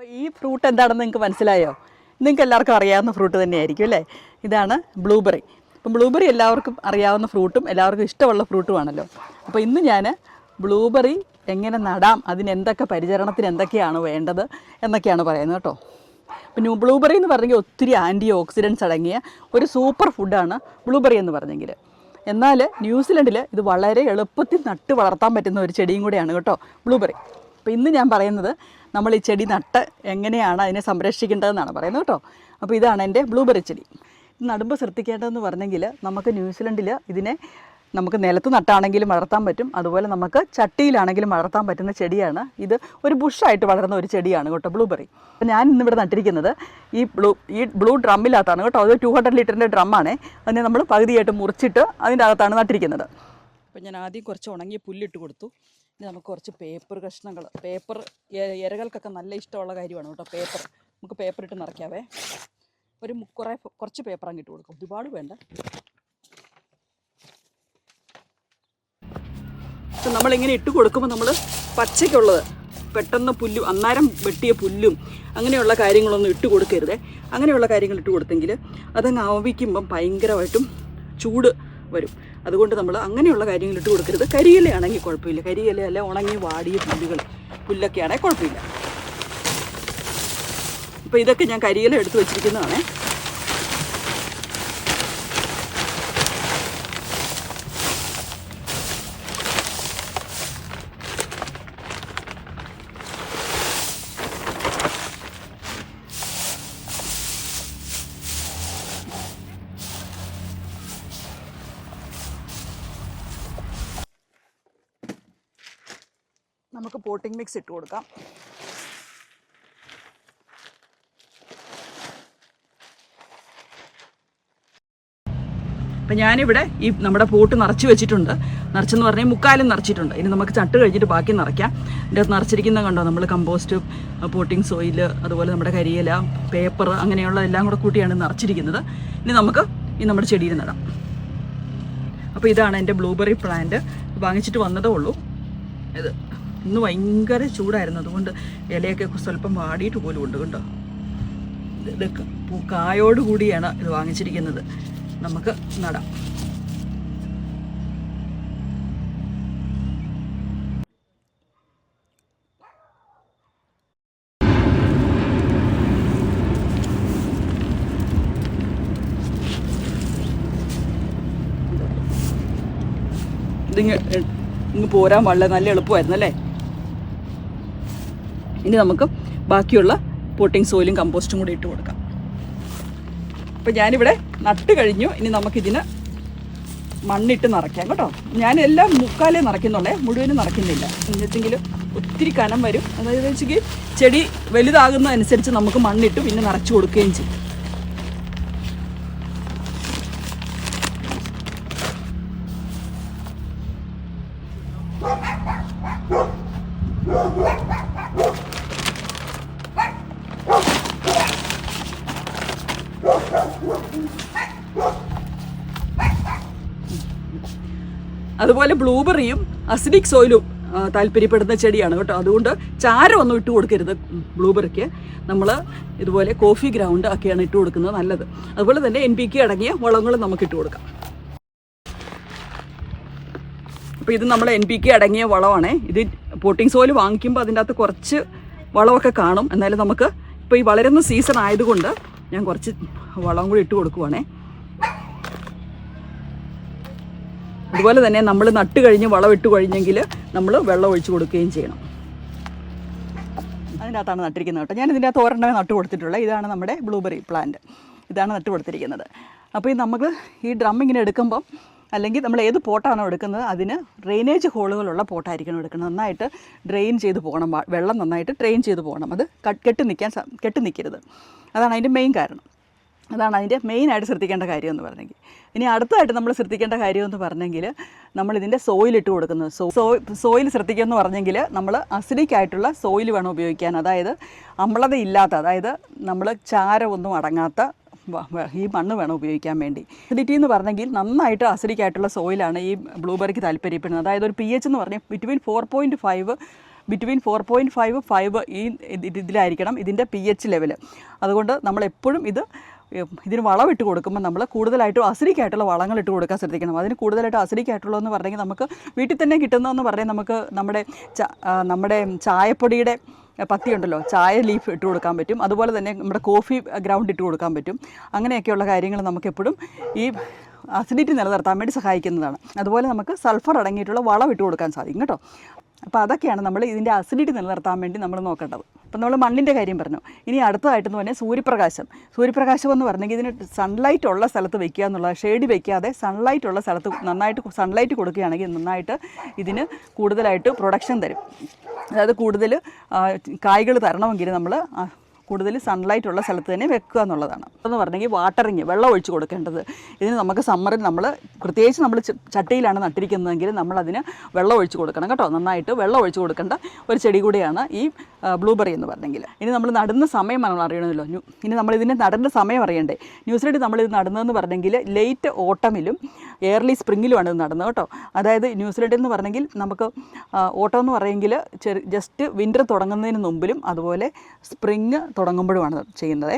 അപ്പോൾ ഈ ഫ്രൂട്ട് എന്താണെന്ന് നിങ്ങൾക്ക് മനസ്സിലായോ? നിങ്ങൾക്ക് എല്ലാവർക്കും അറിയാവുന്ന ഫ്രൂട്ട് തന്നെയായിരിക്കും അല്ലേ? ഇതാണ് ബ്ലൂബെറി. അപ്പം ബ്ലൂബെറി എല്ലാവർക്കും അറിയാവുന്ന ഫ്രൂട്ടും എല്ലാവർക്കും ഇഷ്ടമുള്ള ഫ്രൂട്ടുമാണല്ലോ. അപ്പോൾ ഇന്ന് ഞാൻ ബ്ലൂബെറി എങ്ങനെ നടാം, അതിനെന്തൊക്കെ പരിചരണത്തിന് എന്തൊക്കെയാണ് വേണ്ടത് എന്നൊക്കെയാണ് പറയുന്നത് കേട്ടോ. പിന്നെ ബ്ലൂബെറി എന്ന് പറഞ്ഞെങ്കിൽ ഒത്തിരി ആൻറ്റി ഓക്സിഡൻസ് അടങ്ങിയ ഒരു സൂപ്പർ ഫുഡാണ് ബ്ലൂബെറി എന്ന് പറഞ്ഞെങ്കിൽ. എന്നാൽ ന്യൂസിലൻഡിൽ ഇത് വളരെ എളുപ്പത്തിൽ നട്ട് വളർത്താൻ പറ്റുന്ന ഒരു ചെടിയും കൂടെയാണ് കേട്ടോ ബ്ലൂബെറി. അപ്പോൾ ഇന്ന് ഞാൻ പറയുന്നത് നമ്മൾ ഈ ചെടി നട്ട് എങ്ങനെയാണ് അതിനെ സംരക്ഷിക്കേണ്ടതെന്നാണ് പറയുന്നത് കേട്ടോ. അപ്പോൾ ഇതാണ് എൻ്റെ ബ്ലൂബെറി ചെടി. ഇത് നടുമ്പോൾ ശ്രദ്ധിക്കേണ്ടതെന്ന് പറഞ്ഞെങ്കിൽ നമുക്ക് ന്യൂസിലൻഡിൽ ഇതിനെ നമുക്ക് നിലത്ത് നട്ടാണെങ്കിലും വളർത്താൻ പറ്റും, അതുപോലെ നമുക്ക് ചട്ടിയിലാണെങ്കിലും വളർത്താൻ പറ്റുന്ന ചെടിയാണ് ഇത്. ഒരു ബുഷായിട്ട് വളരുന്ന ഒരു ചെടിയാണ് കേട്ടോ ബ്ലൂബെറി. അപ്പോൾ ഞാൻ ഇന്നിവിടെ നട്ടിരിക്കുന്നത് ഈ ബ്ലൂ ഡ്രമ്മിനകത്താണ് കേട്ടോ. അത് 200 ലിറ്ററിൻ്റെ ഡ്രമ്മാണ്. അതിനെ നമ്മൾ പകുതിയായിട്ട് മുറിച്ചിട്ട് അതിൻ്റെ അകത്താണ് നട്ടിരിക്കുന്നത്. അപ്പോൾ ഞാൻ ആദ്യം കുറച്ച് ഉണങ്ങിയ പുല്ലിട്ട് കൊടുത്തു. ഇനി നമുക്ക് കുറച്ച് പേപ്പർ കഷ്ണങ്ങൾ, പേപ്പർ ഇരകൾക്കൊക്കെ നല്ല ഇഷ്ടമുള്ള കാര്യമാണ് കേട്ടോ പേപ്പർ. നമുക്ക് പേപ്പർ ഇട്ട് നിറയ്ക്കാവേ. കുറച്ച് പേപ്പർ അങ്ങ് ഇട്ട് കൊടുക്കും, ഒരുപാട് വേണ്ട. അപ്പം നമ്മളിങ്ങനെ ഇട്ട് കൊടുക്കുമ്പോൾ നമ്മൾ പച്ചയ്ക്കുള്ളത് പെട്ടെന്ന് പുല്ലും അന്നേരം വെട്ടിയ പുല്ലും അങ്ങനെയുള്ള കാര്യങ്ങളൊന്നും ഇട്ട് കൊടുക്കരുതേ. അങ്ങനെയുള്ള കാര്യങ്ങൾ ഇട്ട് കൊടുത്തെങ്കിൽ അതങ്ങ് ആവിക്കുമ്പം ഭയങ്കരമായിട്ടും ചൂട് വരും. അതുകൊണ്ട് നമ്മൾ അങ്ങനെയുള്ള കാര്യങ്ങൾ ഇട്ട് കൊടുക്കരുത്. കരിയിലയാണെങ്കിൽ കുഴപ്പമില്ല, കരിയിലയല്ല ഉണങ്ങി വാടിയ പുല്ലൊക്കെ ആണെങ്കിൽ കുഴപ്പമില്ല. അപ്പോൾ ഇതൊക്കെ ഞാൻ കരിയില എടുത്ത് വെച്ചിരിക്കുന്നതാണേ. നമുക്ക് പോട്ടിംഗ് മിക്സ് ഇട്ട് കൊടുക്കാം. അപ്പം ഞാനിവിടെ ഈ നമ്മുടെ പോട്ട് നിറച്ച് വെച്ചിട്ടുണ്ട്. നിറച്ചെന്ന് പറഞ്ഞാൽ മുക്കാലും നിറച്ചിട്ടുണ്ട്. ഇനി നമുക്ക് ചട്ട് കഴിഞ്ഞിട്ട് ബാക്കി നിറയ്ക്കാം. ഇതിൻ്റെ അകത്ത് നിറച്ചിരിക്കുന്നത് കണ്ടോ, നമ്മൾ കമ്പോസ്റ്റ്, പോട്ടിംഗ് സോയിൽ, അതുപോലെ നമ്മുടെ കരിയില, പേപ്പർ, അങ്ങനെയുള്ള എല്ലാം കൂടെ കൂട്ടിയാണ് നിറച്ചിരിക്കുന്നത്. ഇനി നമുക്ക് ഈ നമ്മുടെ ചെടിയിൽ നടാം. അപ്പോൾ ഇതാണ് എൻ്റെ ബ്ലൂബെറി പ്ലാന്റ്. വാങ്ങിച്ചിട്ട് വന്നതേ ഉള്ളൂ. ഇത് ഇന്ന് ഭയങ്കര ചൂടായിരുന്നു, അതുകൊണ്ട് ഇലയൊക്കെ സ്വല്പം വാടിയിട്ട് പോലും ഉണ്ട് കേട്ടോ. ഇത് കായോട് കൂടിയാണ് ഇത് വാങ്ങിച്ചിരിക്കുന്നത്. നമുക്ക് നടാം. ഇങ്ങ് പോരാൻ വളരെ നല്ല എളുപ്പമായിരുന്നു അല്ലേ. ഇനി നമുക്ക് ബാക്കിയുള്ള പോട്ടിംഗ് സോയിലും കമ്പോസ്റ്റും കൂടി ഇട്ട് കൊടുക്കാം. അപ്പോൾ ഞാനിവിടെ നട്ട് കഴിഞ്ഞു. ഇനി നമുക്കിതിന് മണ്ണിട്ട് നിറയ്ക്കാം കേട്ടോ. ഞാനെല്ലാം മുക്കാലേ നിറയ്ക്കുന്നുള്ളേ, മുഴുവനും നിറയ്ക്കുന്നില്ല. എന്നെങ്കിലും ഒത്തിരി കനം വരും. അതായത് വെച്ചെങ്കിൽ ചെടി വലുതാകുന്നതനുസരിച്ച് നമുക്ക് മണ്ണിട്ട് പിന്നെ നിറച്ച് കൊടുക്കുകയും ചെയ്യും. അതുപോലെ ബ്ലൂബെറിയും അസിഡിക് സോയിലും താല്പര്യപ്പെടുന്ന ചെടിയാണ് കേട്ടോ. അതുകൊണ്ട് ചാരമൊന്നും ഇട്ട് കൊടുക്കരുത് ബ്ലൂബെറിക്ക്. നമ്മൾ ഇതുപോലെ കോഫി ഗ്രൗണ്ട് ഒക്കെയാണ് ഇട്ട് കൊടുക്കുന്നത് നല്ലത്. അതുപോലെ തന്നെ NPK അടങ്ങിയ വളങ്ങൾ നമുക്ക് ഇട്ട് കൊടുക്കാം. അപ്പോൾ ഇത് നമ്മൾ NPK അടങ്ങിയ വളമാണ്. ഇത് പോട്ടിംഗ് സോയിൽ വാങ്ങിക്കുമ്പോൾ അതിൻ്റെ അകത്ത് കുറച്ച് വളമൊക്കെ കാണും. എന്നാലും നമുക്ക് ഇപ്പോൾ ഈ വളരുന്ന സീസൺ ആയതുകൊണ്ട് ഞാൻ കുറച്ച് വളം കൂടി ഇട്ട് കൊടുക്കുവാണേ. അതുപോലെ തന്നെ നമ്മൾ നട്ട് കഴിഞ്ഞ് വളം ഇട്ട് കഴിഞ്ഞെങ്കിൽ നമ്മൾ വെള്ളം ഒഴിച്ച് കൊടുക്കുകയും ചെയ്യണം. അതിൻ്റെ അകത്താണ് നട്ടിരിക്കുന്നത് കേട്ടോ. ഞാൻ ഇതിൻ്റെ അകത്ത് ഒരെണ്ണമേ നട്ട് കൊടുത്തിട്ടുള്ളത്. ഇതാണ് നമ്മുടെ ബ്ലൂബെറി പ്ലാന്റ്. ഇതാണ് നട്ട് കൊടുത്തിരിക്കുന്നത്. അപ്പോൾ നമുക്ക് ഈ ഡ്രം ഇങ്ങനെ എടുക്കുമ്പം, അല്ലെങ്കിൽ നമ്മൾ ഏത് പോട്ടാണോ എടുക്കുന്നത് അതിന് ഡ്രെയിനേജ് ഹോളുകളുള്ള പോട്ടായിരിക്കണം എടുക്കുന്നത്. നന്നായിട്ട് ഡ്രെയിൻ ചെയ്ത് പോകണം, വെള്ളം നന്നായിട്ട് ഡ്രെയിൻ ചെയ്ത് പോകണം. അത് കെട്ടി നിൽക്കരുത്. അതാണ് അതിൻ്റെ മെയിൻ കാരണം. അതാണ് അതിൻ്റെ മെയിനായിട്ട് ശ്രദ്ധിക്കേണ്ട കാര്യം എന്ന് പറഞ്ഞെങ്കിൽ. ഇനി അടുത്തതായിട്ട് നമ്മൾ ശ്രദ്ധിക്കേണ്ട കാര്യം എന്ന് പറഞ്ഞെങ്കിൽ നമ്മളിതിൻ്റെ സോയിലിട്ട് കൊടുക്കുന്നത്. സോയിൽ ശ്രദ്ധിക്കുക എന്ന് പറഞ്ഞെങ്കിൽ നമ്മൾ അസിഡിക് ആയിട്ടുള്ള സോയിൽ വേണം ഉപയോഗിക്കാൻ. അതായത് അമ്ലതയില്ലാത്ത, അതായത് നമ്മൾ ചാരമൊന്നും അടങ്ങാത്ത ഈ മണ്ണ് വേണം ഉപയോഗിക്കാൻ വേണ്ടി. അസിഡിറ്റി എന്ന് പറഞ്ഞെങ്കിൽ നന്നായിട്ട് അസിഡിക് ആയിട്ടുള്ള സോയിലാണ് ഈ ബ്ലൂബെറിക്ക് താല്പര്യപ്പെടുന്നത്. അതായത് ഒരു pH എന്ന് പറഞ്ഞാൽ ബിറ്റ്വീൻ 4.5 ബിറ്റ്വീൻ 4.5 ഈ ഇതിലായിരിക്കണം ഇതിൻ്റെ pH ലെവൽ. അതുകൊണ്ട് നമ്മളെപ്പോഴും ഇതിന് വളമിട്ട് കൊടുക്കുമ്പോൾ നമ്മൾ കൂടുതലായിട്ടും അസിഡിക്കായിട്ടുള്ള വളങ്ങൾ ഇട്ട് കൊടുക്കാൻ ശ്രദ്ധിക്കണം. അതിന് കൂടുതലായിട്ട് അസിഡിക്കായിട്ടുള്ളതെന്ന് പറഞ്ഞെങ്കിൽ നമുക്ക് വീട്ടിൽ തന്നെ കിട്ടുന്നതെന്ന് പറഞ്ഞാൽ നമുക്ക് നമ്മുടെ ചായപ്പൊടിയുടെ പത്തി ഉണ്ടല്ലോ, ചായ ലീഫ് ഇട്ട് കൊടുക്കാൻ പറ്റും. അതുപോലെ തന്നെ നമ്മുടെ കോഫി ഗ്രൗണ്ട് ഇട്ട് കൊടുക്കാൻ പറ്റും. അങ്ങനെയൊക്കെയുള്ള കാര്യങ്ങൾ നമുക്കെപ്പോഴും ഈ അസിഡിറ്റി നിലനിർത്താൻ വേണ്ടി സഹായിക്കുന്നതാണ്. അതുപോലെ നമുക്ക് സൾഫർ അടങ്ങിയിട്ടുള്ള വളം ഇട്ട് കൊടുക്കാൻ സാധിക്കും കേട്ടോ. അപ്പോൾ അതൊക്കെയാണ് നമ്മൾ ഇതിൻ്റെ അസിഡിറ്റി നിലനിർത്താൻ വേണ്ടി നമ്മൾ നോക്കേണ്ടത്. അപ്പോൾ നമ്മൾ മണ്ണിൻ്റെ കാര്യം പറഞ്ഞു. ഇനി അടുത്തതായിട്ടെന്ന് പറഞ്ഞാൽ സൂര്യപ്രകാശം എന്ന് പറഞ്ഞെങ്കിൽ ഇതിന് സൺലൈറ്റ് ഉള്ള സ്ഥലത്ത് വെക്കുക എന്നുള്ളത്, ഷെയ്ഡ് വെക്കാതെ സൺലൈറ്റ് ഉള്ള സ്ഥലത്ത് നന്നായിട്ട് സൺലൈറ്റ് കൊടുക്കുകയാണെങ്കിൽ നന്നായിട്ട് ഇതിന് കൂടുതലായിട്ട് പ്രൊഡക്ഷൻ തരും. അതായത് കൂടുതൽ കായ്കൾ തരണമെങ്കിൽ നമ്മൾ കൂടുതൽ സൺലൈറ്റ് ഉള്ള സ്ഥലത്ത് തന്നെ വെക്കുക എന്നുള്ളതാണ്. എന്ന് പറഞ്ഞെങ്കിൽ വാട്ടറിങ്, വെള്ളം ഒഴിച്ച് കൊടുക്കേണ്ടത്. ഇതിന് നമുക്ക് സമ്മറിൽ പ്രത്യേകിച്ച് നമ്മൾ ചട്ടിയിലാണ് നട്ടിരിക്കുന്നതെങ്കിൽ നമ്മളതിന് വെള്ളം ഒഴിച്ച് കൊടുക്കണം കേട്ടോ. നന്നായിട്ട് വെള്ളം ഒഴിച്ച് കൊടുക്കേണ്ട ഒരു ചെടി കൂടിയാണ് ഈ ബ്ലൂബെറി എന്ന് പറഞ്ഞെങ്കിൽ. ഇനി നമ്മൾ നടുന്ന സമയം നമ്മൾ അറിയണമല്ലോ. ഇനി നമ്മളിതിനെ നടേണ്ട സമയം അറിയണ്ടേ. ന്യൂസിലൻഡിൽ നമ്മളിത് നടുന്നതെന്ന് പറഞ്ഞെങ്കിൽ ലേറ്റ് ഓട്ടമിലും എയർലി സ്പ്രിങ്ങിലുമാണ് ഇത് നടുന്നത് കേട്ടോ. അതായത് ന്യൂസിലൻഡിൽ എന്ന് പറഞ്ഞെങ്കിൽ നമുക്ക് ഓട്ടം എന്ന് പറയുമെങ്കിൽ ജസ്റ്റ് വിൻ്റർ തുടങ്ങുന്നതിന് മുമ്പിലും അതുപോലെ സ്പ്രിങ് തുടങ്ങുമ്പോഴുമാണ് ചെയ്യുന്നത്.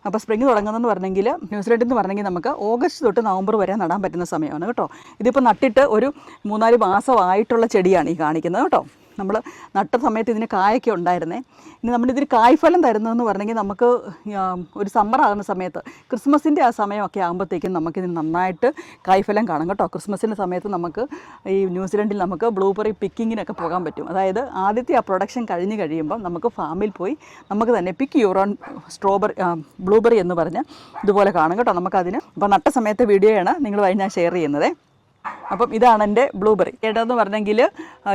അപ്പോൾ സ്പ്രിങ് തുടങ്ങുന്നതെന്ന് പറഞ്ഞെങ്കിൽ ന്യൂസിലൻഡിൽ എന്ന് പറഞ്ഞെങ്കിൽ നമുക്ക് ഓഗസ്റ്റ് തൊട്ട് നവംബർ വരെ നടാൻ പറ്റുന്ന സമയമാണ് കേട്ടോ. ഇതിപ്പോൾ നട്ടിട്ട് ഒരു 3-4 മാസമായിട്ടുള്ള ചെടിയാണ് ഈ കാണിക്കുന്നത് കേട്ടോ. നമ്മൾ നട്ട സമയത്ത് ഇതിന് കായൊക്കെ ഉണ്ടായിരുന്നേ. ഇനി നമ്മളിതിന് കായ്ഫലം തരുന്നതെന്ന് പറഞ്ഞെങ്കിൽ നമുക്ക് ഒരു സമ്മർ ആകുന്ന സമയത്ത്, ക്രിസ്മസിൻ്റെ ആ സമയമൊക്കെ ആകുമ്പോഴത്തേക്കും നമുക്കിതിന് നന്നായിട്ട് കായ്ഫലം കാണും കേട്ടോ. ക്രിസ്മസിൻ്റെ സമയത്ത് നമുക്ക് ഈ ന്യൂസിലൻഡിൽ നമുക്ക് ബ്ലൂബെറി പിക്കിങ്ങിനൊക്കെ പോകാൻ പറ്റും. അതായത് ആദ്യത്തെ ആ പ്രൊഡക്ഷൻ കഴിഞ്ഞ് കഴിയുമ്പം നമുക്ക് ഫാമിൽ പോയി നമുക്ക് തന്നെ പിക്ക് യുവർ ഓൺ ബ്ലൂബെറി എന്ന് പറഞ്ഞ് ഇതുപോലെ കാണും കേട്ടോ നമുക്കതിന്. അപ്പോൾ നട്ട സമയത്തെ വീഡിയോയാണ് നിങ്ങളുമായി ഞാൻ ഷെയർ ചെയ്യുന്നത്. അപ്പം ഇതാണ് എൻ്റെ ബ്ലൂബെറി. ഏതാന്ന് പറഞ്ഞെങ്കിൽ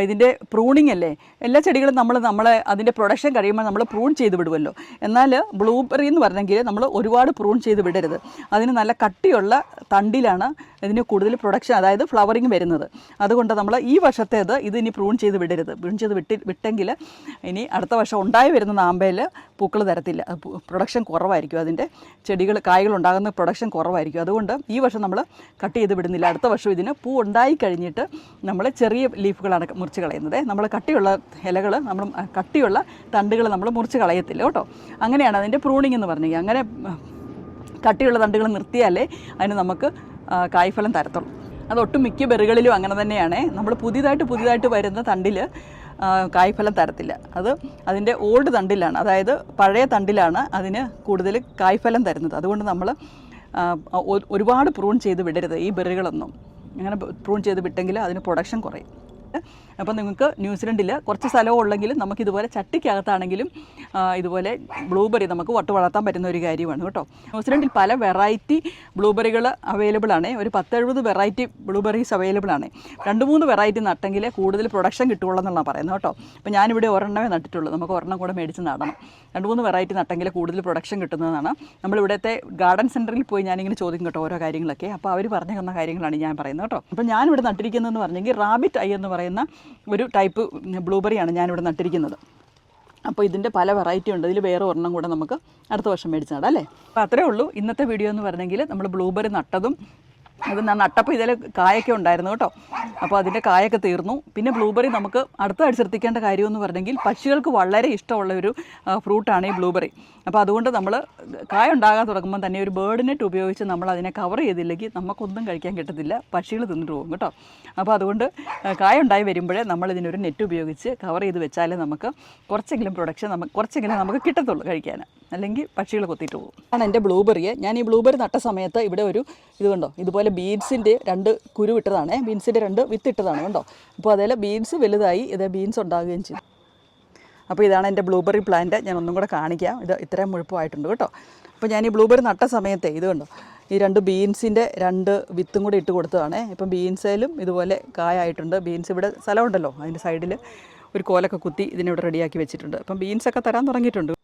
ഇതിൻ്റെ പ്രൂണിങ് അല്ലേ, എല്ലാ ചെടികളും നമ്മൾ അതിൻ്റെ പ്രൊഡക്ഷൻ കഴിയുമ്പോൾ നമ്മൾ പ്രൂൺ ചെയ്ത് വിടുമല്ലോ. എന്നാൽ ബ്ലൂബെറി എന്ന് പറഞ്ഞെങ്കിൽ നമ്മൾ ഒരുപാട് പ്രൂൺ ചെയ്ത് വിടരുത്. അതിന് നല്ല കട്ടിയുള്ള തണ്ടിലാണ് ഇതിന് കൂടുതൽ പ്രൊഡക്ഷൻ, അതായത് ഫ്ലവറിങ് വരുന്നത്. അതുകൊണ്ട് നമ്മൾ ഈ വർഷത്തേത് ഇതിനി പ്രൂൺ ചെയ്ത് വിടരുത്. പ്രൂൺ ചെയ്ത് വിട്ടെങ്കിൽ ഇനി അടുത്ത വർഷം ഉണ്ടായി വരുന്ന നാമ്പയിൽ പൂക്കൾ തരത്തില്ല, പ്രൊഡക്ഷൻ കുറവായിരിക്കും. അതിൻ്റെ കായ്കൾ ഉണ്ടാകുന്ന പ്രൊഡക്ഷൻ കുറവായിരിക്കും. അതുകൊണ്ട് ഈ വർഷം നമ്മൾ കട്ട് ചെയ്ത് വിടുന്നില്ല. അടുത്ത വർഷം ഇതിന് പൂ ഉണ്ടായി കഴിഞ്ഞിട്ട് നമ്മൾ ചെറിയ ലീഫുകളാണ് മുറിച്ച് കളയുന്നത്. നമ്മൾ കട്ടിയുള്ള ഇലകൾ, നമ്മൾ കട്ടിയുള്ള തണ്ടുകൾ നമ്മൾ മുറിച്ച് കളയത്തില്ല കേട്ടോ. അങ്ങനെയാണ് അതിൻ്റെ പ്രൂണിങ് എന്ന് പറഞ്ഞെങ്കിൽ. അങ്ങനെ കട്ടിയുള്ള തണ്ടുകൾ നിർത്തിയാലേ അതിന് നമുക്ക് കായ്ഫലം തരത്തുള്ളൂ. അതൊട്ടും മിക്ക ബെറികളിലും അങ്ങനെ തന്നെയാണ്. നമ്മൾ പുതിയതായിട്ട് വരുന്ന തണ്ടിൽ കായ്ഫലം തരത്തില്ല. അത് അതിൻ്റെ ഓൾഡ് തണ്ടിലാണ്, അതായത് പഴയ തണ്ടിലാണ് അതിന് കൂടുതൽ കായ്ഫലം തരുന്നത്. അതുകൊണ്ട് നമ്മൾ ഒരുപാട് പ്രൂൺ ചെയ്ത് വിടരുത് ഈ ബെറികളൊന്നും. അങ്ങനെ പ്രൂൺ ചെയ്ത് വിട്ടെങ്കിൽ അതിന് പ്രൊഡക്ഷൻ കുറയും. അപ്പോൾ നിങ്ങൾക്ക് ന്യൂസിലൻഡിൽ കുറച്ച് സ്ഥലവും ഉള്ളെങ്കിൽ നമുക്കിതുപോലെ ചട്ടിക്കകത്താണെങ്കിലും ഇതുപോലെ ബ്ലൂബെറി നമുക്ക് വളർത്താൻ പറ്റുന്ന ഒരു കാര്യമാണ് കേട്ടോ. ന്യൂസിലൻഡിൽ പല വെറൈറ്റി ബ്ലൂബെറികൾ അവൈലബിൾ ആണ്. ഒരു 10-70 വെറൈറ്റി ബ്ലൂബെറീസ് അവൈലബിൾ ആണ്. 2-3 വെറൈറ്റി നട്ടെങ്കിൽ കൂടുതൽ പ്രൊഡക്ഷൻ കിട്ടുള്ളൂ എന്നുള്ളതാണ് പറയുന്നത് കേട്ടോ. അപ്പോൾ ഞാനിവിടെ ഒരെണ്ണമേ നട്ടിട്ടുള്ളൂ. നമുക്ക് ഒരെണ്ണം കൂടെ മേടിച്ച് നടണം. 2-3 വെറൈറ്റി നട്ടെങ്കിൽ കൂടുതൽ പ്രൊഡക്ഷൻ കിട്ടുന്നതാണ്. നമ്മളിവിടുത്തെ ഗാർഡൻ സെൻറ്ററിൽ പോയി ഞാനിങ്ങനെ ചോദിക്കും കേട്ടോ ഓരോ കാര്യങ്ങളൊക്കെ. അപ്പോൾ അവർ പറഞ്ഞു തന്ന കാര്യങ്ങളാണ് ഞാൻ പറയുന്നത് കേട്ടോ. അപ്പോൾ ഞാനിവിടെ നട്ടിരിക്കുന്നതെന്ന് പറഞ്ഞെങ്കിൽ റാബിറ്റ് ഐ എന്ന് പറയുന്ന ഒരു ടൈപ്പ് ബ്ലൂബെറിയാണ് ഞാനിവിടെ നട്ടിരിക്കുന്നത്. അപ്പോൾ ഇതിൻ്റെ പല വെറൈറ്റി ഉണ്ട്. ഇതിൽ വേറെ ഒരെണ്ണം കൂടെ നമുക്ക് അടുത്ത വർഷം മേടിച്ച് നടാം അല്ലേ. അപ്പോൾ അത്രേ ഉള്ളൂ ഇന്നത്തെ വീഡിയോ എന്ന് പറഞ്ഞെങ്കിൽ. നമ്മൾ ബ്ലൂബെറി നട്ടതും അത് ഞാൻ നട്ടപ്പോൾ ഇതിൽ കായൊക്കെ ഉണ്ടായിരുന്നു കേട്ടോ. അപ്പോൾ അതിൻ്റെ കായൊക്കെ തീർന്നു. പിന്നെ ബ്ലൂബെറി നമുക്ക് അടുത്തായിട്ട് ശ്രദ്ധിക്കേണ്ട കാര്യമെന്ന് പറഞ്ഞെങ്കിൽ പക്ഷികൾക്ക് വളരെ ഇഷ്ടമുള്ള ഒരു ഫ്രൂട്ടാണ് ഈ ബ്ലൂബെറി. അപ്പോൾ അതുകൊണ്ട് നമ്മൾ കായ ഉണ്ടാകാൻ തുടങ്ങുമ്പോൾ തന്നെ ഒരു ബേർഡ് നെറ്റ് ഉപയോഗിച്ച് നമ്മൾ അതിനെ കവർ ചെയ്തില്ലെങ്കിൽ നമുക്കൊന്നും കഴിക്കാൻ കിട്ടത്തില്ല, പക്ഷികൾ തിന്നിട്ട് പോകും കേട്ടോ. അപ്പോൾ അതുകൊണ്ട് കായ ഉണ്ടായി വരുമ്പോഴേ നമ്മളിതിനൊരു നെറ്റ് ഉപയോഗിച്ച് കവർ ചെയ്ത് വെച്ചാലേ നമുക്ക് കുറച്ചെങ്കിലും നമുക്ക് കിട്ടത്തുള്ളൂ കഴിക്കാൻ, അല്ലെങ്കിൽ പക്ഷികൾ കൊത്തിയിട്ട് പോകും. ആണ് എൻ്റെ ബ്ലൂബെറിയെ. ഞാൻ ഈ ബ്ലൂബെറി നട്ട സമയത്ത് ഇവിടെ ഒരു ഇത് കണ്ടോ, ഇതുപോലെ ബീൻസിൻ്റെ 2 കുരു ഇട്ടതാണ്, ബീൻസിൻ്റെ 2 വിത്ത് ഇട്ടതാണ് കണ്ടോ. അപ്പോൾ അതിൽ ബീൻസ് വലുതായി, ഇത് ബീൻസ് ഉണ്ടാകുകയും ചെയ്തു. അപ്പോൾ ഇതാണ് എൻ്റെ ബ്ലൂബെറി പ്ലാന്റ്. ഞാൻ ഒന്നും കൂടെ കാണിക്കാം. ഇത് ഇത്രയും മുഴുപ്പമായിട്ടുണ്ട് കേട്ടോ. അപ്പോൾ ഞാൻ ഈ ബ്ലൂബെറി നട്ട സമയത്ത് ഇത് കണ്ടോ, ഈ 2 ബീൻസിൻ്റെ 2 വിത്തും കൂടി ഇട്ട് കൊടുത്തതാണ്. ഇപ്പം ബീൻസിലും ഇതുപോലെ കായായിട്ടുണ്ട്. ബീൻസ് ഇവിടെ സ്ഥലമുണ്ടല്ലോ, അതിൻ്റെ സൈഡിൽ ഒരു കോലൊക്കെ കുത്തി ഇതിനിവിടെ റെഡിയാക്കി വെച്ചിട്ടുണ്ട്. അപ്പം ബീൻസൊക്കെ തരാൻ തുടങ്ങിയിട്ടുണ്ട്.